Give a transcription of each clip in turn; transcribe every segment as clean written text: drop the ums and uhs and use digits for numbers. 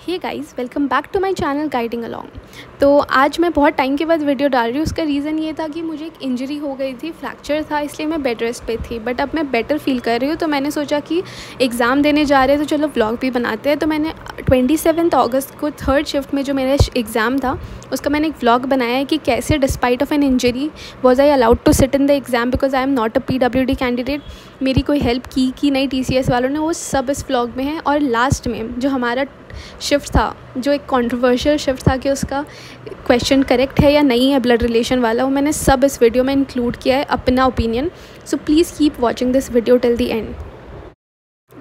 Hey guys, welcome back to my channel guiding along. तो आज मैं बहुत टाइम के बाद वीडियो डाल रही हूँ। उसका रीज़न ये था कि मुझे एक इंजरी हो गई थी, फ्रैक्चर था, इसलिए मैं बेड रेस्ट पे थी। बट अब मैं बेटर फील कर रही हूँ, तो मैंने सोचा कि एग्ज़ाम देने जा रहे हैं तो चलो व्लॉग भी बनाते हैं। तो मैंने 27 अगस्त को थर्ड शिफ्ट में जो मेरा एग्ज़ाम था उसका मैंने एक व्लॉग बनाया है कि कैसे despite of an injury was I allowed to sit in the exam because I am not a PWD candidate. मेरी कोई हेल्प की नहीं TCS वालों ने, वो सब इस व्लॉग में है। और लास्ट में जो हमारा शिफ्ट था, जो एक कंट्रोवर्शियल शिफ्ट था कि उसका क्वेश्चन करेक्ट है या नहीं है ब्लड रिलेशन वाला, वो मैंने सब इस वीडियो में इंक्लूड किया है, अपना opinion. So please keep watching this video till the end.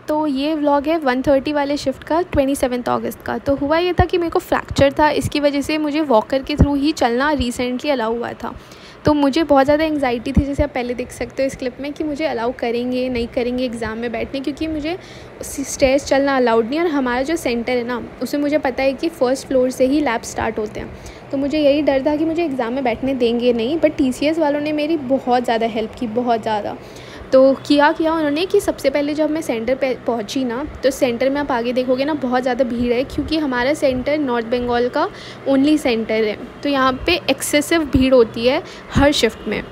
तो ये व्लॉग है 1:30 वाले शिफ्ट का 27 अगस्त का। तो हुआ ये था कि मेरे को फ्रैक्चर था, इसकी वजह से मुझे वॉकर के थ्रू ही चलना रिसेंटली अलाउ हुआ था। तो मुझे बहुत ज़्यादा एंग्जाइटी थी, जैसे आप पहले देख सकते हो इस क्लिप में, कि मुझे अलाउ करेंगे नहीं करेंगे एग्ज़ाम में बैठने, क्योंकि मुझे स्टेयर्स चलना अलाउड नहीं। और हमारा जो सेंटर है ना, उसमें मुझे पता है कि फ़र्स्ट फ्लोर से ही लैब स्टार्ट होते हैं। तो मुझे यही डर था कि मुझे एग्ज़ाम में बैठने देंगे नहीं। बट TCS वालों ने मेरी बहुत ज़्यादा हेल्प की, बहुत ज़्यादा। तो किया उन्होंने कि सबसे पहले जब मैं सेंटर पे पहुंची ना, तो सेंटर में आप आगे देखोगे ना बहुत ज़्यादा भीड़ है, क्योंकि हमारा सेंटर नॉर्थ बंगाल का ओनली सेंटर है। तो यहाँ पे एक्सेसिव भीड़ होती है हर शिफ्ट में।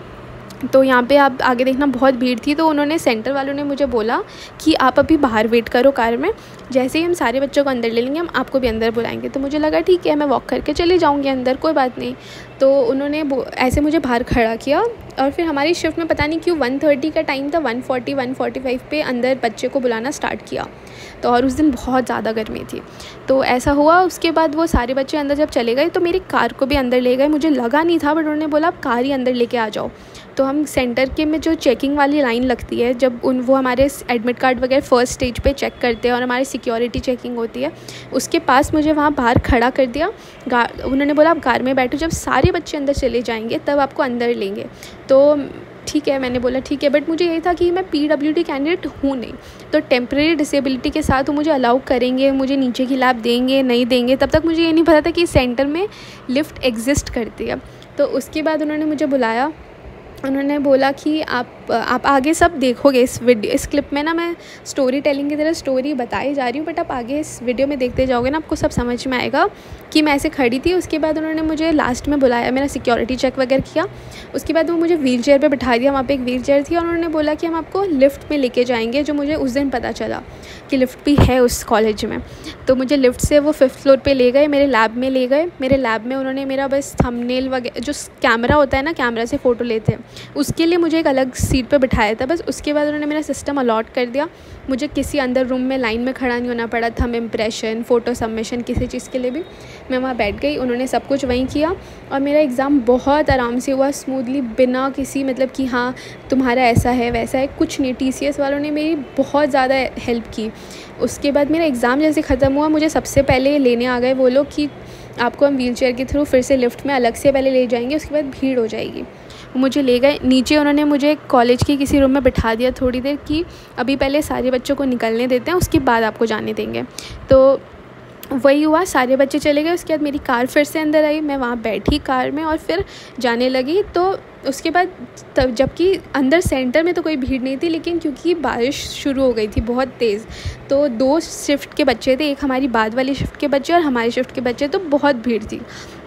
तो यहाँ पे आप आगे देखना बहुत भीड़ थी। तो उन्होंने, सेंटर वालों ने मुझे बोला कि आप अभी बाहर वेट करो कार में, जैसे ही हम सारे बच्चों को अंदर ले लेंगे हम आपको भी अंदर बुलाएंगे। तो मुझे लगा ठीक है, मैं वॉक करके चली जाऊँगी अंदर, कोई बात नहीं। तो उन्होंने ऐसे मुझे बाहर खड़ा किया। और फिर हमारी शिफ्ट में पता नहीं क्यों 1:30 का टाइम था, 1:45 पे अंदर बच्चे को बुलाना स्टार्ट किया। तो और उस दिन बहुत ज़्यादा गर्मी थी। तो ऐसा हुआ। उसके बाद वो सारे बच्चे अंदर जब चले गए तो मेरी कार को भी अंदर ले गए। मुझे लगा नहीं था, बट उन्होंने बोला आप कार ही अंदर लेके आ जाओ। तो हम सेंटर के में जो चेकिंग वाली लाइन लगती है, जब वो हमारे एडमिट कार्ड वगैरह फ़र्स्ट स्टेज पे चेक करते हैं और हमारी सिक्योरिटी चेकिंग होती है, उसके पास मुझे वहाँ बाहर खड़ा कर दिया। उन्होंने बोला आप कार में बैठो, जब सारे बच्चे अंदर चले जाएंगे तब आपको अंदर लेंगे। तो ठीक है, मैंने बोला ठीक है। बट मुझे यही था कि मैं PWD कैंडिडेट हूँ नहीं, तो टेम्प्रेरी डिसेबिलिटी के साथ वो मुझे अलाउ करेंगे, मुझे नीचे की लैब देंगे नहीं देंगे, तब तक मुझे ये नहीं पता था कि सेंटर में लिफ्ट एग्जिस्ट करती है। तो उसके बाद उन्होंने मुझे बुलाया। उन्होंने बोला कि आप आगे सब देखोगे इस क्लिप में ना, मैं स्टोरी टेलिंग की तरह स्टोरी बताई जा रही हूँ, बट आप आगे इस वीडियो में देखते जाओगे ना, आपको सब समझ में आएगा कि मैं ऐसे खड़ी थी। उसके बाद उन्होंने मुझे लास्ट में बुलाया, मेरा सिक्योरिटी चेक वगैरह किया। उसके बाद वो मुझे व्हील चेयर पर बिठा दिया। वहाँ पर एक व्हील चेयर थी और उन्होंने बोला कि हम आपको लिफ्ट में लेके जाएंगे, जो मुझे उस दिन पता चला कि लिफ्ट भी है उस कॉलेज में। तो मुझे लिफ्ट से वो 5th फ्लोर पे ले गए, मेरे लैब में ले गए। मेरे लैब में उन्होंने मेरा बस थंबनेल वगैरह, जो कैमरा होता है ना, कैमरा से फ़ोटो लेते हैं, उसके लिए मुझे एक अलग सीट पे बिठाया था बस। उसके बाद उन्होंने मेरा सिस्टम अलॉट कर दिया। मुझे किसी अंदर रूम में लाइन में खड़ा नहीं होना पड़ा, थंब इम्प्रेशन, फ़ोटो सबमिशन, किसी चीज़ के लिए भी मैं वहाँ बैठ गई। उन्होंने सब कुछ वहीं किया और मेरा एग्ज़ाम बहुत आराम से हुआ, स्मूथली, बिना किसी मतलब कि हाँ तुम्हारा ऐसा है वैसा है, कुछ नहीं। TCS वालों ने मेरी बहुत ज़्यादा हेल्प की। उसके बाद मेरा एग्ज़ाम जैसे ख़त्म हुआ, मुझे सबसे पहले लेने आ गए वो लोग कि आपको हम व्हील चेयर के थ्रू फिर से लिफ्ट में अलग से पहले ले जाएंगे, उसके बाद भीड़ हो जाएगी। मुझे ले गए नीचे। उन्होंने मुझे कॉलेज के किसी रूम में बिठा दिया थोड़ी देर, कि अभी पहले सारे बच्चों को निकलने देते हैं, उसके बाद आपको जाने देंगे। तो वही हुआ, सारे बच्चे चले गए। उसके बाद मेरी कार फिर से अंदर आई, मैं वहाँ बैठी कार में और फिर जाने लगी। तो उसके बाद तब, जबकि अंदर सेंटर में तो कोई भीड़ नहीं थी, लेकिन क्योंकि बारिश शुरू हो गई थी बहुत तेज़, तो 2 शिफ्ट के बच्चे थे, एक हमारी बाद वाली शिफ्ट के बच्चे और हमारी शिफ्ट के बच्चे, तो बहुत भीड़ थी।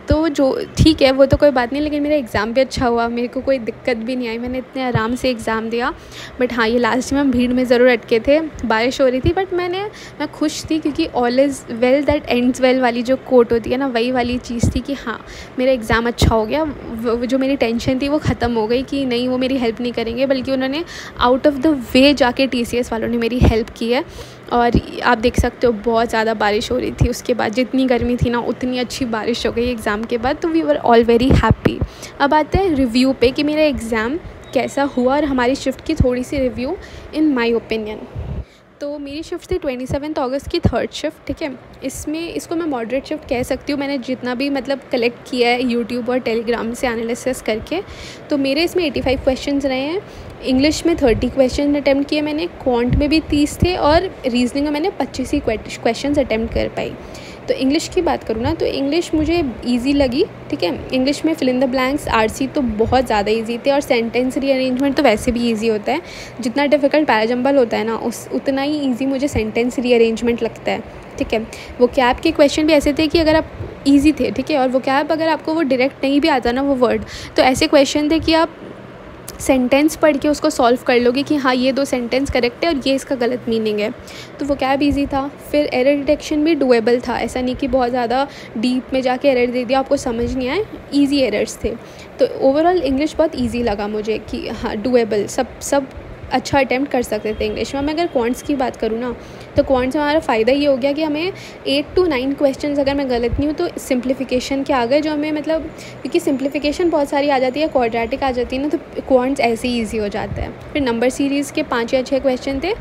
तो जो ठीक है वो तो कोई बात नहीं, लेकिन मेरा एग्ज़ाम भी अच्छा हुआ, मेरे को कोई दिक्कत भी नहीं आई, मैंने इतने आराम से एग्ज़ाम दिया। बट हाँ, ये लास्ट में हम भीड़ में ज़रूर अटके थे, बारिश हो रही थी। बट मैं खुश थी, क्योंकि all is well that ends well वाली जो कोट होती है ना, वही वाली चीज़ थी कि हाँ मेरा एग्ज़ाम अच्छा हो गया। जो मेरी टेंशन थी वो ख़त्म हो गई कि नहीं वो मेरी हेल्प नहीं करेंगे, बल्कि उन्होंने आउट ऑफ द वे जाके TCS वालों ने मेरी हेल्प की है। और आप देख सकते हो बहुत ज़्यादा बारिश हो रही थी। उसके बाद जितनी गर्मी थी ना, उतनी अच्छी बारिश हो गई एग्ज़ाम के बाद। तो we were all very happy. अब आते हैं रिव्यू पे कि मेरा एग्ज़ाम कैसा हुआ और हमारी शिफ्ट की थोड़ी सी रिव्यू इन माय ओपिनियन। तो मेरी शिफ्ट थी 27 अगस्त की थर्ड शिफ्ट, ठीक है। इसको मैं मॉडरेट शिफ्ट कह सकती हूँ। मैंने जितना भी मतलब कलेक्ट किया है यूट्यूब और टेलीग्राम से एनालिसिस करके, तो मेरे इसमें 85 क्वेश्चंस रहे हैं। इंग्लिश में 30 क्वेश्चन अटैम्प्ट किए मैंने, क्वांट में भी 30 थे और रीजनिंग में मैंने 25 ही क्वेश्चन अटैम्प्ट कर पाई। तो इंग्लिश की बात करूँ ना, तो इंग्लिश मुझे इजी लगी, ठीक है। इंग्लिश में fill in the blanks, RC तो बहुत ज़्यादा इजी थे, और सेंटेंस रीअरेंजमेंट तो वैसे भी इजी होता है। जितना डिफ़िकल्ट पैराजंबल होता है ना, उतना ही इजी मुझे सेंटेंस रीअरेंजमेंट लगता है। ठीक है। वो कैब के क्वेश्चन भी ऐसे थे कि अगर आप ईजी थे, ठीक है, और वो कैब अगर आपको वो डायरेक्ट नहीं भी आता ना वो वर्ड, तो ऐसे क्वेश्चन थे कि आप सेंटेंस पढ़ के उसको सॉल्व कर लोगे कि हाँ ये 2 सेंटेंस करेक्ट है और ये इसका गलत मीनिंग है। तो वो कैब ईजी था। फिर एरर डिटेक्शन भी डुएबल था, ऐसा नहीं कि बहुत ज़्यादा डीप में जाके एरर दे दिया आपको समझ नहीं आए, ईजी एरर्स थे। तो ओवरऑल इंग्लिश बहुत ईजी लगा मुझे कि हाँ डुएबल, सब अच्छा अटैम्प्ट कर सकते थे इंग्लिश में। मैं अगर क्वांट्स की बात करूँ ना, तो क्वांट्स में हमारा फ़ायदा ये हो गया कि हमें 8 to 9 क्वेश्चंस, अगर मैं गलत नहीं हूँ तो सिंप्लीफिकेशन के आ गए, जो हमें मतलब क्योंकि सिंप्लीफिकेशन बहुत सारी आ जाती है, क्वाड्रेटिक आ जाती है ना, तो क्वांट्स ऐसे ही ईजी हो जाता है। फिर नंबर सीरीज़ के 5 या 6 क्वेश्चन थे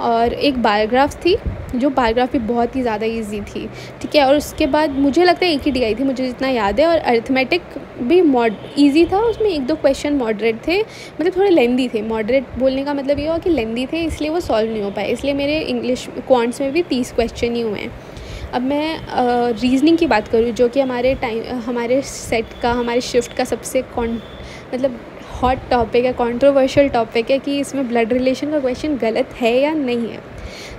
और एक बायोग्राफ थी, जो बायोग्राफ भी बहुत ही ज़्यादा ईजी थी, ठीक है। और उसके बाद मुझे लगता है एक ही DI थी मुझे जितना याद है, और अरिथमेटिक भी ईजी था, उसमें 1-2 क्वेश्चन मॉडरेट थे, मतलब थोड़े लेंदी थे। मॉडरेट बोलने का मतलब ये हुआ कि लेंदी थे, इसलिए वो सॉल्व नहीं हो पाए, इसलिए मेरे इंग्लिश क्वांट्स में भी 30 क्वेश्चन ही हुए हैं। अब मैं रीजनिंग की बात करूँ, जो कि हमारे सेट का, हमारे शिफ्ट का सबसे मतलब हॉट टॉपिक है, कंट्रोवर्शियल टॉपिक है कि इसमें ब्लड रिलेशन का क्वेश्चन गलत है या नहीं है।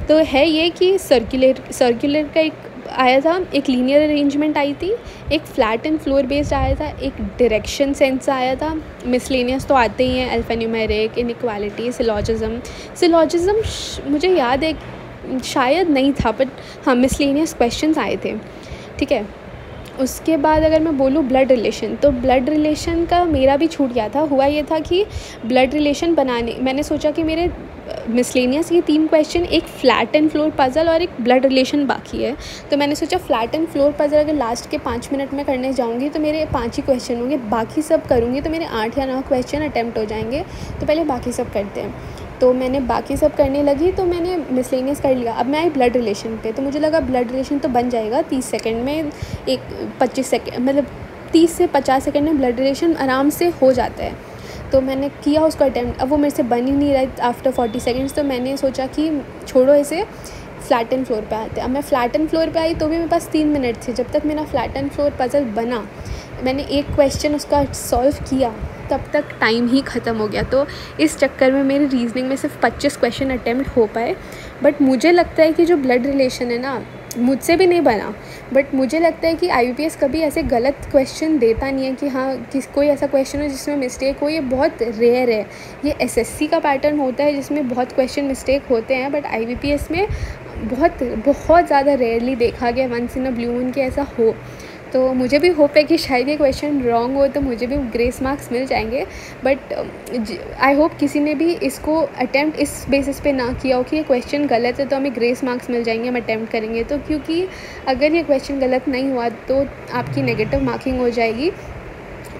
तो है ये कि सर्कुलर का एक आया था, एक लीनियर अरेंजमेंट आई थी, एक फ्लैट एंड फ्लोर बेस्ड आया था, एक डायरेक्शन सेंस आया था, मिसलेनियस तो आते ही हैं, अल्फान्यूमेरिक, इनइक्वालिटी, सिलॉजिज्म मुझे याद है शायद नहीं था, बट हाँ मिसलेनियस क्वेश्चंस आए थे, ठीक है। उसके बाद अगर मैं बोलूँ ब्लड रिलेशन, तो ब्लड रिलेशन का मेरा भी छूट गया था। हुआ ये था कि ब्लड रिलेशन बनाने, मैंने सोचा कि मेरे मिसलेनियस ये 3 क्वेश्चन, एक फ्लैट एंड फ्लोर पजल और एक ब्लड रिलेशन बाकी है, तो मैंने सोचा फ्लैट एंड फ्लोर पजल अगर लास्ट के 5 मिनट में करने जाऊँगी तो मेरे 5 ही क्वेश्चन होंगे, बाकी सब करूँगी तो मेरे 8 या 9 क्वेश्चन अटैम्प्ट हो जाएंगे। तो पहले बाकी सब करते हैं, तो मैंने बाकी सब करने लगी, तो मैंने मिसलेनियस कर लिया। अब मैं आई ब्लड रिलेशन पे, तो मुझे लगा ब्लड रिलेशन तो बन जाएगा 30 सेकंड में, 25 सेकंड मतलब 30 से 50 सेकंड में ब्लड रिलेशन आराम से हो जाता है। तो मैंने किया उसको अटैम्प्ट, अब वो मेरे से बन ही नहीं रहा आफ्टर 40 सेकंड्स, तो मैंने सोचा कि छोड़ो इसे, फ्लैट एंड फ्लोर पे आते हैं। अब मैं फ्लैट एंड फ्लोर पे आई तो भी मेरे पास 3 मिनट थे, जब तक मेरा फ्लैट एंड फ्लोर पजल बना, मैंने एक क्वेश्चन उसका सॉल्व किया, तब तक टाइम ही ख़त्म हो गया। तो इस चक्कर में मेरी रीजनिंग में सिर्फ 25 क्वेश्चन अटैम्प्ट हो पाए। बट मुझे लगता है कि जो ब्लड रिलेशन है ना, मुझसे भी नहीं बना, बट मुझे लगता है कि IBPS कभी ऐसे गलत क्वेश्चन देता नहीं है कि हाँ कोई ऐसा क्वेश्चन हो जिसमें मिस्टेक हो, ये बहुत रेयर है। ये SSC का पैटर्न होता है जिसमें बहुत क्वेश्चन मिस्टेक होते हैं, बट IBPS में बहुत ज़्यादा रेयरली देखा गया, once in a blue moon के ऐसा हो। तो मुझे भी होप है कि शायद ये क्वेश्चन रॉन्ग हो तो मुझे भी ग्रेस मार्क्स मिल जाएंगे, बट आई होप किसी ने भी इसको अटैम्प्ट इस बेसिस पे ना किया हो कि ये क्वेश्चन गलत है तो हमें ग्रेस मार्क्स मिल जाएंगे, हम अटैम्प्ट करेंगे तो, क्योंकि अगर ये क्वेश्चन गलत नहीं हुआ तो आपकी नेगेटिव मार्किंग हो जाएगी।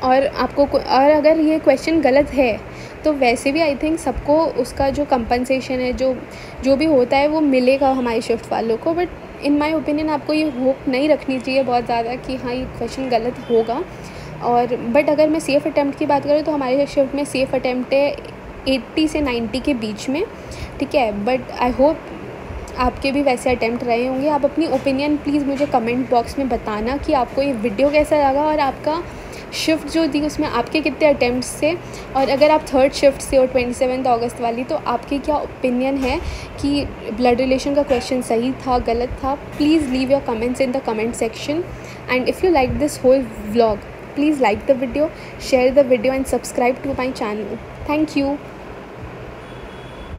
और अगर ये क्वेश्चन गलत है तो वैसे भी आई थिंक सबको उसका जो कंपनसेशन है, जो भी होता है वो मिलेगा हमारी शिफ्ट वालों को। बट इन माय ओपिनियन आपको ये होप नहीं रखनी चाहिए बहुत ज़्यादा कि हाँ ये क्वेश्चन गलत होगा। और बट अगर मैं सेफ़ अटैम्प्ट की बात करूँ तो हमारे शिफ्ट में सेफ़ अटैम्प्ट है 80 से 90 के बीच में, ठीक है। बट आई होप आपके भी वैसे अटैम्प्ट रहे होंगे। आप अपनी ओपिनियन प्लीज़ मुझे कमेंट बॉक्स में बताना कि आपको ये वीडियो कैसा लगा और आपका शिफ्ट जो थी उसमें आपके कितने अटैम्प्ट्स थे, और अगर आप 3rd शिफ्ट से और 27 अगस्त वाली, तो आपकी क्या ओपिनियन है कि ब्लड रिलेशन का क्वेश्चन सही था गलत था। Please leave your comments in the comment section, and if you like this whole vlog please like the video, share the video and subscribe to my channel. Thank you.